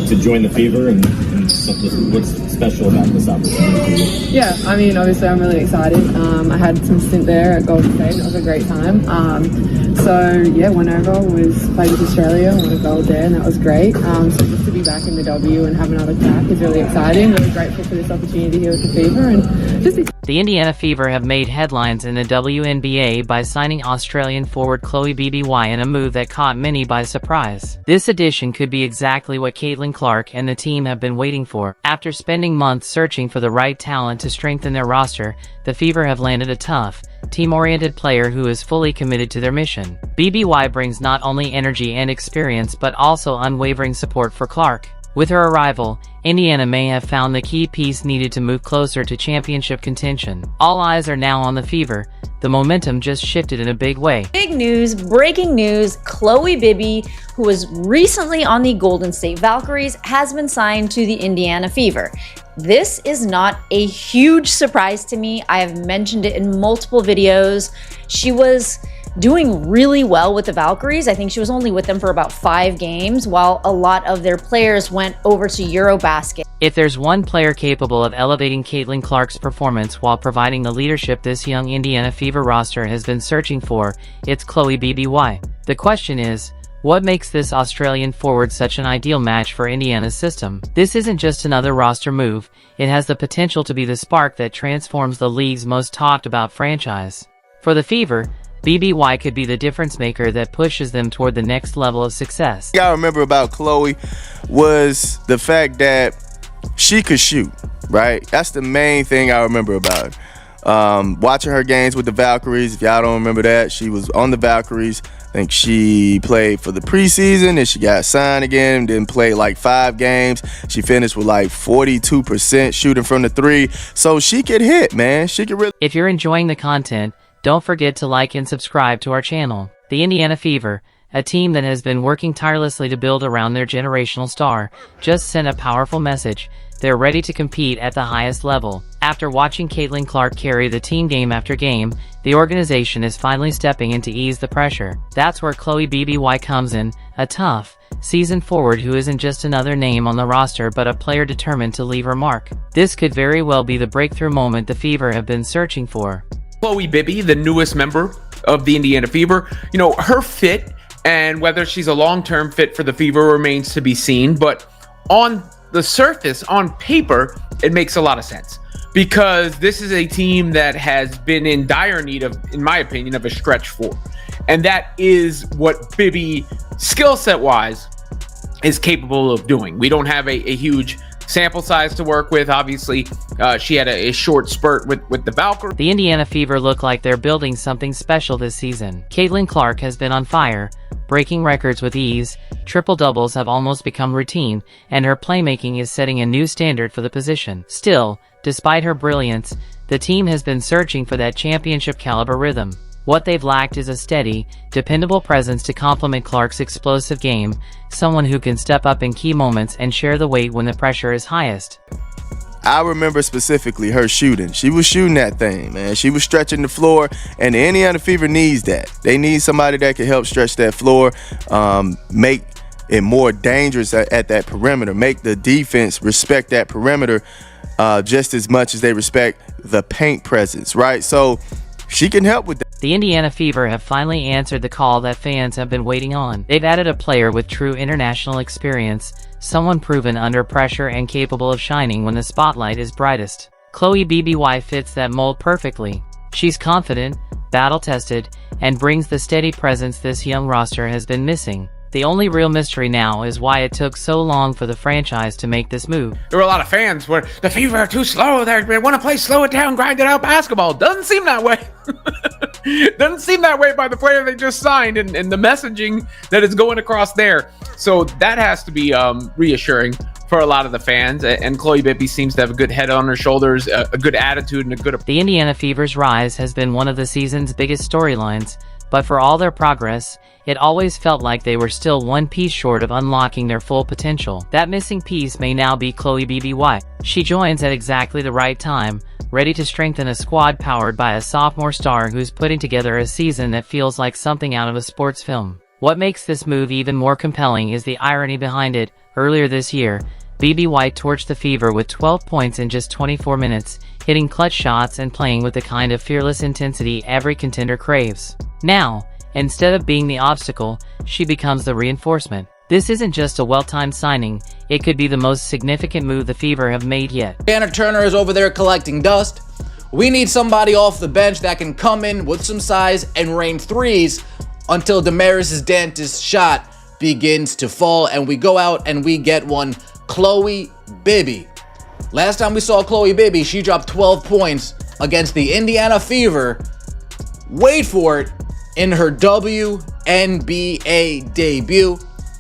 to join the Fever, and what's special about this opportunity? Yeah, I mean, obviously I'm really excited. I had some stint there at Golden State, and it was a great time. So yeah, went over, played with Australia, won a gold there, and that was great. So just to be back in the W and have another crack is really exciting. Really grateful for this opportunity here with the Fever, and just the Indiana Fever have made headlines in the WNBA by signing Australian forward Chloe Bibby in a move that caught many by surprise. This addition could be exactly what Caitlin Clark and the team have been waiting for. After spending months searching for the right talent to strengthen their roster, the Fever have landed a tough, team-oriented player who is fully committed to their mission. BBY brings not only energy and experience but also unwavering support for Clark. With her arrival, Indiana may have found the key piece needed to move closer to championship contention. All eyes are now on the Fever. The momentum just shifted in a big way. Big news, breaking news, Chloe Bibby, who was recently on the Golden State Valkyries, has been signed to the Indiana Fever. This is not a huge surprise to me. I have mentioned it in multiple videos. She was doing really well with the Valkyries. I think she was only with them for about 5 games, while a lot of their players went over to Eurobasket. If there's one player capable of elevating Caitlin Clark's performance while providing the leadership this young Indiana Fever roster has been searching for, it's Chloe Bibby. The question is, what makes this Australian forward such an ideal match for Indiana's system? This isn't just another roster move, it has the potential to be the spark that transforms the league's most talked about franchise. For the Fever, BBY could be the difference maker that pushes them toward the next level of success. What I remember about Chloe was the fact that she could shoot, right? That's the main thing I remember about her. Watching her games with the Valkyries, if y'all don't remember that, she was on the Valkyries. I think she played for the preseason and she got signed again, then played like 5 games. She finished with like 42% shooting from the 3. So she could hit, man. She could really. If you're enjoying the content, don't forget to like and subscribe to our channel. The Indiana Fever, a team that has been working tirelessly to build around their generational star, just sent a powerful message. They're ready to compete at the highest level. After watching Caitlin Clark carry the team game after game, the organization is finally stepping in to ease the pressure. That's where Chloe Bibby comes in, a tough, seasoned forward who isn't just another name on the roster but a player determined to leave her mark. This could very well be the breakthrough moment the Fever have been searching for. Chloe Bibby, the newest member of the Indiana Fever, her fit and whether she's a long-term fit for the Fever remains to be seen, but on the surface, on paper, it makes a lot of sense because this is a team that has been in dire need of, in my opinion, of a stretch 4. And that is what Bibby, skill set wise, is capable of doing. We don't have a huge sample size to work with. Obviously, she had a short spurt with the Valkyrie. The Indiana Fever look like they're building something special this season. Caitlin Clark has been on fire, breaking records with ease, triple-doubles have almost become routine, and her playmaking is setting a new standard for the position. Still, despite her brilliance, the team has been searching for that championship-caliber rhythm. What they've lacked is a steady, dependable presence to complement Clark's explosive game, someone who can step up in key moments and share the weight when the pressure is highest. I remember specifically her shooting. She was shooting that thing, man. She was stretching the floor, and the Indiana Fever needs that. They need somebody that can help stretch that floor, make it more dangerous at that perimeter, make the defense respect that perimeter just as much as they respect the paint presence, right? So she can help with that. The Indiana Fever have finally answered the call that fans have been waiting on. They've added a player with true international experience, someone proven under pressure and capable of shining when the spotlight is brightest. Chloe Bibby fits that mold perfectly. She's confident, battle-tested, and brings the steady presence this young roster has been missing. The only real mystery now is why it took so long for the franchise to make this move. There were a lot of fans where the Fever are too slow. They want to play slow it down, grind it out basketball. Doesn't seem that way. Doesn't seem that way by the player they just signed and the messaging that is going across there. So that has to be reassuring for a lot of the fans. And Chloe Bibby seems to have a good head on her shoulders, a good attitude, and a good... The Indiana Fever's rise has been one of the season's biggest storylines, but for all their progress, it always felt like they were still one piece short of unlocking their full potential. That missing piece may now be Chloe Bibby. She joins at exactly the right time, ready to strengthen a squad powered by a sophomore star who's putting together a season that feels like something out of a sports film. What makes this move even more compelling is the irony behind it. Earlier this year, BBY torched the Fever with 12 points in just 24 minutes, hitting clutch shots and playing with the kind of fearless intensity every contender craves. Now, instead of being the obstacle, she becomes the reinforcement. This isn't just a well-timed signing, it could be the most significant move the Fever have made yet. Anna Turner is over there collecting dust. We need somebody off the bench that can come in with some size and rain threes until Damaris' dentist shot begins to fall, and we go out and we get one. Chloe Bibby. Last time we saw Chloe Bibby, she dropped 12 points against the Indiana Fever. Wait for it, in her WNBA debut.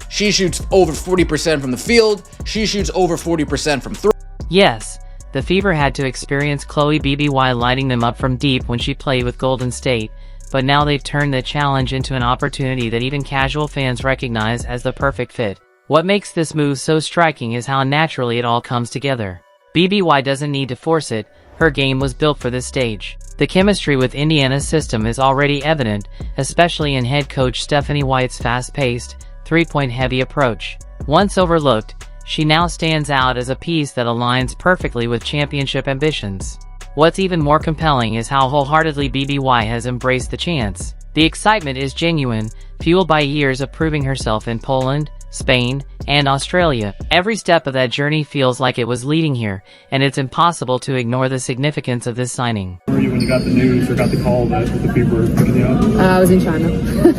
She shoots over 40% from the field. She shoots over 40% from three. Yes, the Fever had to experience Chloe Bibby lighting them up from deep when she played with Golden State, but now they've turned the challenge into an opportunity that even casual fans recognize as the perfect fit. What makes this move so striking is how naturally it all comes together. BBY doesn't need to force it, her game was built for this stage. The chemistry with Indiana's system is already evident, especially in head coach Stephanie White's fast-paced, three-point heavy approach. Once overlooked, she now stands out as a piece that aligns perfectly with championship ambitions. What's even more compelling is how wholeheartedly BBY has embraced the chance. The excitement is genuine, fueled by years of proving herself in Poland, Spain, and Australia. Every step of that journey feels like it was leading here, and it's impossible to ignore the significance of this signing. Where were you when you got the news or got the call that the Fever were picking you up? I was in China.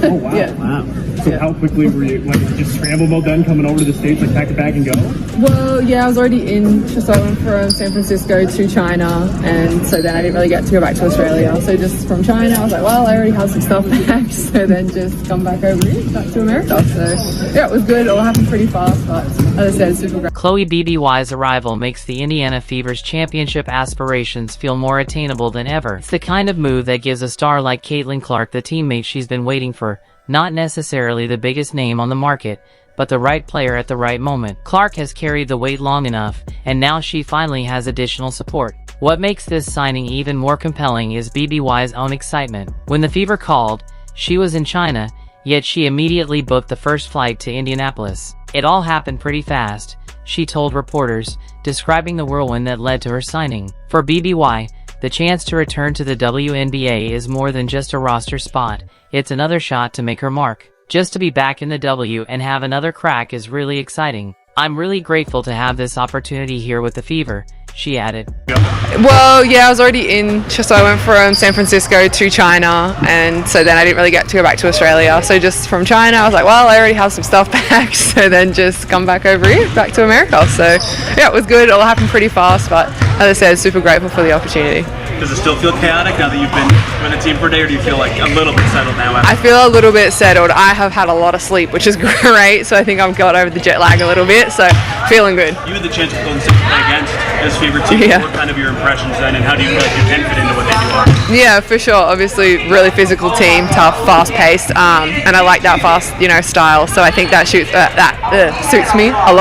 Oh, wow. Yeah. Wow. So how quickly were you, like, just scramble mode then, coming over to the States, like pack a bag and go? Well, yeah, I was already in, so I went from San Francisco to China, and so then I didn't really get to go back to Australia. So just from China, I was like, well, I already have some stuff packed, so then just come back over here, back to America. So yeah, it was good. It all happened pretty fast, but as I said, super great. Chloe BBY's arrival makes the Indiana Fever's championship aspirations feel more attainable than ever. It's the kind of move that gives a star like Caitlin Clark the teammate she's been waiting for. Not necessarily the biggest name on the market, but the right player at the right moment. Clark has carried the weight long enough, and now she finally has additional support. What makes this signing even more compelling is BBY's own excitement. When the Fever called, she was in China, yet she immediately booked the first flight to Indianapolis. It all happened pretty fast, she told reporters, describing the whirlwind that led to her signing. For BBY, the chance to return to the WNBA is more than just a roster spot, it's another shot to make her mark. Just to be back in the W and have another crack is really exciting. I'm really grateful to have this opportunity here with the Fever, she added. Well, yeah, I was already in, so I went from San Francisco to China, and so then I didn't really get to go back to Australia. So just from China, I was like, well, I already have some stuff packed, so then just come back over here, back to America. So yeah, it was good. It all happened pretty fast, but as I said, super grateful for the opportunity. Does it still feel chaotic now that you've been with the team for a day, or do you feel like a little bit settled now? I feel a little bit settled. I have had a lot of sleep, which is great, so I think I've got over the jet lag a little bit, so feeling good. You had the chance to go and play against this Fever team. Yeah. What kind of your impressions then, and how do you feel like you can fit into what they do are? Yeah, for sure. Obviously, really physical team, tough, fast-paced, and I like that fast, style. So I think that suits me a lot.